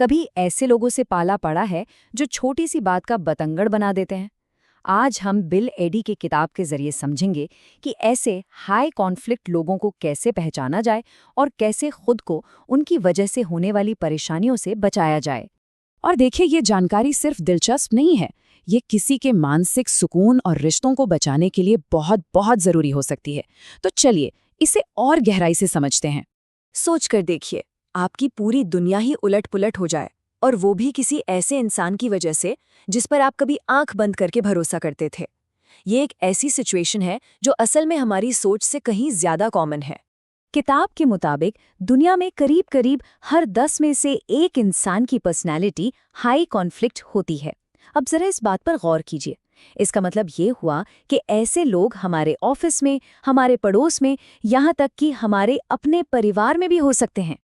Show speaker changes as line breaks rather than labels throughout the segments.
कभी ऐसे लोगों से पाला पड़ा है जो छोटी सी बात का बतंगड़ बना देते हैं। आज हम बिल एडी की किताब के जरिए समझेंगे कि ऐसे हाई कॉन्फ्लिक्ट लोगों को कैसे पहचाना जाए और कैसे खुद को उनकी वजह से होने वाली परेशानियों से बचाया जाए।
और देखिए, ये जानकारी सिर्फ दिलचस्प नहीं है, ये किसी के मानसिक सुकून और रिश्तों को बचाने के लिए बहुत बहुत ज़रूरी हो सकती है। तो चलिए इसे और गहराई से समझते हैं।
सोच कर देखिए, आपकी पूरी दुनिया ही उलट-पुलट हो जाए, और वो भी किसी ऐसे इंसान की वजह से जिस पर आप कभी आंख बंद करके भरोसा करते थे। ये एक ऐसी सिचुएशन है जो असल में हमारी सोच से कहीं ज्यादा कॉमन है।
किताब के मुताबिक दुनिया में करीब करीब हर 10 में से एक इंसान की पर्सनैलिटी हाई कॉन्फ्लिक्ट होती है। अब जरा इस बात पर गौर कीजिए। इसका मतलब ये हुआ कि ऐसे लोग हमारे ऑफिस में, हमारे पड़ोस में, यहाँ तक कि हमारे अपने परिवार में भी हो सकते हैं।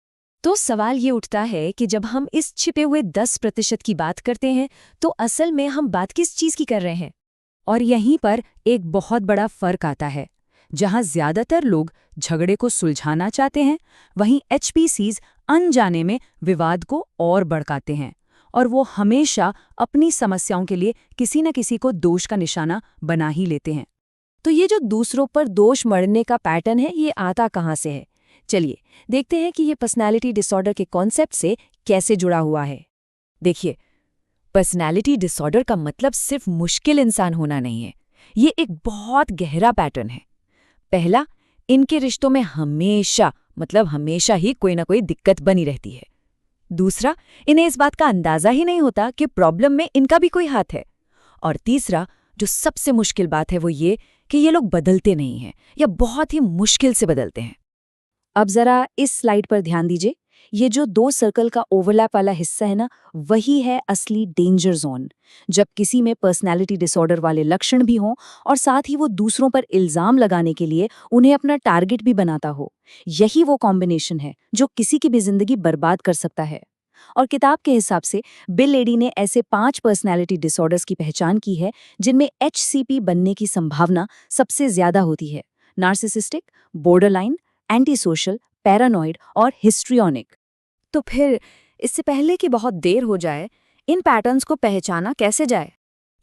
तो सवाल ये उठता है कि जब हम इस छिपे हुए 10% की बात करते हैं तो असल में हम बात किस चीज़ की कर रहे हैं?
और यहीं पर एक बहुत बड़ा फर्क आता है। जहां ज्यादातर लोग झगड़े को सुलझाना चाहते हैं, वहीं एचपीसीज अनजाने में विवाद को और भड़काते हैं, और वो हमेशा अपनी समस्याओं के लिए किसी न किसी को दोष का निशाना बना ही लेते हैं।
तो ये जो दूसरों पर दोष मढ़ने का पैटर्न है, ये आता कहाँ से है? चलिए देखते हैं कि ये पर्सनैलिटी डिसऑर्डर के कॉन्सेप्ट से कैसे जुड़ा हुआ है। देखिए, पर्सनैलिटी डिसऑर्डर का मतलब सिर्फ मुश्किल इंसान होना नहीं है, ये एक बहुत गहरा पैटर्न है। पहला, इनके रिश्तों में हमेशा ही कोई ना कोई दिक्कत बनी रहती है। दूसरा, इन्हें इस बात का अंदाजा ही नहीं होता कि प्रॉब्लम में इनका भी कोई हाथ है। और तीसरा, जो सबसे मुश्किल बात है, वो ये कि ये लोग बदलते नहीं हैं या बहुत ही मुश्किल से बदलते हैं।
अब जरा इस स्लाइड पर ध्यान दीजिए। ये जो 2 सर्कल का ओवरलैप वाला हिस्सा है ना, वही है असली डेंजर जोन। जब किसी में पर्सनैलिटी डिसऑर्डर वाले लक्षण भी हों और साथ ही वो दूसरों पर इल्जाम लगाने के लिए उन्हें अपना टारगेट भी बनाता हो, यही वो कॉम्बिनेशन है जो किसी की भी जिंदगी बर्बाद कर सकता है। और किताब के हिसाब से बिल एडी ने ऐसे 5 पर्सनैलिटी डिसऑर्डर्स की पहचान की है जिनमें एचसीपी बनने की संभावना सबसे ज्यादा होती है: narcissistic, borderline, anti social, paranoid और हिस्ट्रियोनिक।
तो फिर इससे पहले कि बहुत देर हो जाए, इन पैटर्न्स को पहचाना कैसे जाए?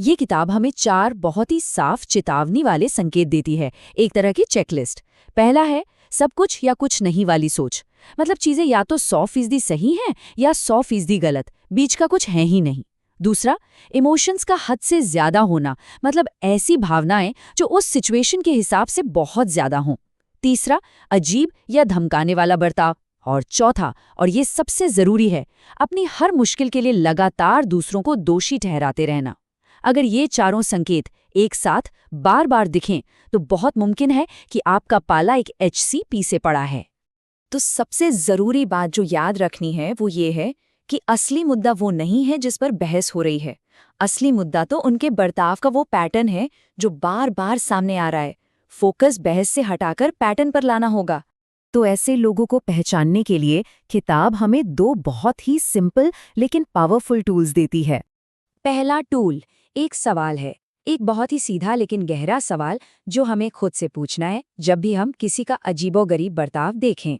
ये किताब हमें 4 बहुत ही साफ चेतावनी वाले संकेत देती है, एक तरह की चेकलिस्ट। पहला है सब कुछ या कुछ नहीं वाली सोच, मतलब चीजें या तो 100% सही हैं या 100% गलत, बीच का कुछ है ही नहीं। दूसरा, इमोशंस का हद से ज्यादा होना, मतलब ऐसी भावनाएं जो उस सिचुएशन के हिसाब से बहुत ज्यादा हों। तीसरा, अजीब या धमकाने वाला बर्ताव। और चौथा, और ये सबसे जरूरी है, अपनी हर मुश्किल के लिए लगातार दूसरों को दोषी ठहराते रहना। अगर ये चारों संकेत एक साथ बार बार दिखें तो बहुत मुमकिन है कि आपका पाला एक एचसीपी से पड़ा है।
तो सबसे जरूरी बात जो याद रखनी है वो ये है कि असली मुद्दा वो नहीं है जिस पर बहस हो रही है। असली मुद्दा तो उनके बर्ताव का वो पैटर्न है जो बार बार सामने आ रहा है। फोकस बहस से हटाकर पैटर्न पर लाना होगा।
तो ऐसे लोगों को पहचानने के लिए किताब हमें 2 बहुत ही सिंपल लेकिन पावरफुल टूल्स देती है।
पहला टूल एक सवाल है, एक बहुत ही सीधा लेकिन गहरा सवाल जो हमें खुद से पूछना है जब भी हम किसी का अजीबोगरीब बर्ताव देखें।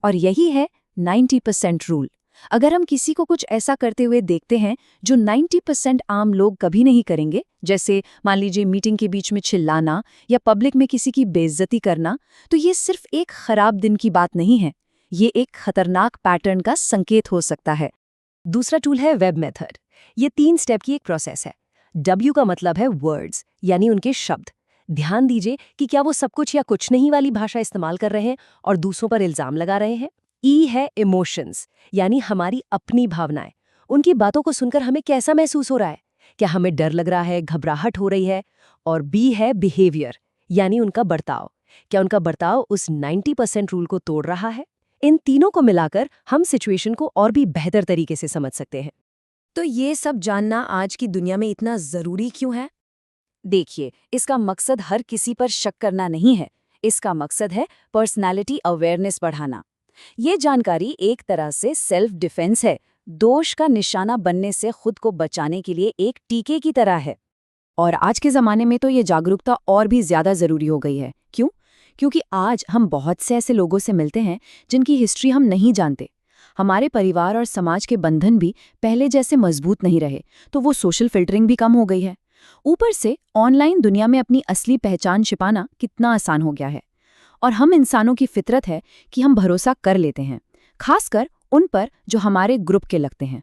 और यही है 90% रूल। अगर हम किसी को कुछ ऐसा करते हुए देखते हैं जो 90% आम लोग कभी नहीं करेंगे, जैसे मान लीजिए मीटिंग के बीच में चिल्लाना या पब्लिक में किसी की बेइज्जती करना, तो ये सिर्फ एक खराब दिन की बात नहीं है, ये एक खतरनाक पैटर्न का संकेत हो सकता है।
दूसरा टूल है वेब मेथड। ये 3 स्टेप की एक प्रोसेस है। W का मतलब है वर्ड्स, यानी उनके शब्द। ध्यान दीजिए कि क्या वो सब कुछ या कुछ नहीं वाली भाषा इस्तेमाल कर रहे हैं और दूसरों पर इल्जाम लगा रहे हैं। E है इमोशंस, यानी हमारी अपनी भावनाएं। उनकी बातों को सुनकर हमें कैसा महसूस हो रहा है, क्या हमें डर लग रहा है, घबराहट हो रही है। और B है बिहेवियर, यानी उनका बर्ताव। क्या उनका बर्ताव उस 90% रूल को तोड़ रहा है? इन तीनों को मिलाकर हम सिचुएशन को और भी बेहतर तरीके से समझ सकते हैं। तो ये सब जानना आज की दुनिया में इतना जरूरी क्यों है?
देखिए, इसका मकसद हर किसी पर शक करना नहीं है, इसका मकसद है पर्सनैलिटी अवेयरनेस बढ़ाना। ये जानकारी एक तरह से सेल्फ डिफेंस है, दोष का निशाना बनने से खुद को बचाने के लिए एक टीके की तरह है। और आज के ज़माने में तो ये जागरूकता और भी ज़्यादा ज़रूरी हो गई है। क्यों? क्योंकि आज हम बहुत से ऐसे लोगों से मिलते हैं जिनकी हिस्ट्री हम नहीं जानते। हमारे परिवार और समाज के बंधन भी पहले जैसे मजबूत नहीं रहे, तो वो सोशल फिल्टरिंग भी कम हो गई है। ऊपर से ऑनलाइन दुनिया में अपनी असली पहचान छिपाना कितना आसान हो गया है। और हम इंसानों की फितरत है कि हम भरोसा कर लेते हैं, खासकर उन पर जो हमारे ग्रुप के लगते हैं।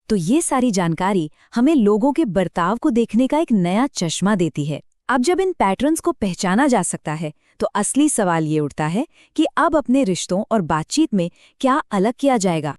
तो ये सारी जानकारी हमें लोगों के बर्ताव को देखने का एक नया चश्मा देती है। अब जब इन पैटर्न्स को पहचाना जा सकता है, तो असली सवाल ये उठता है कि अब अपने रिश्तों और बातचीत में क्या अलग किया जाएगा।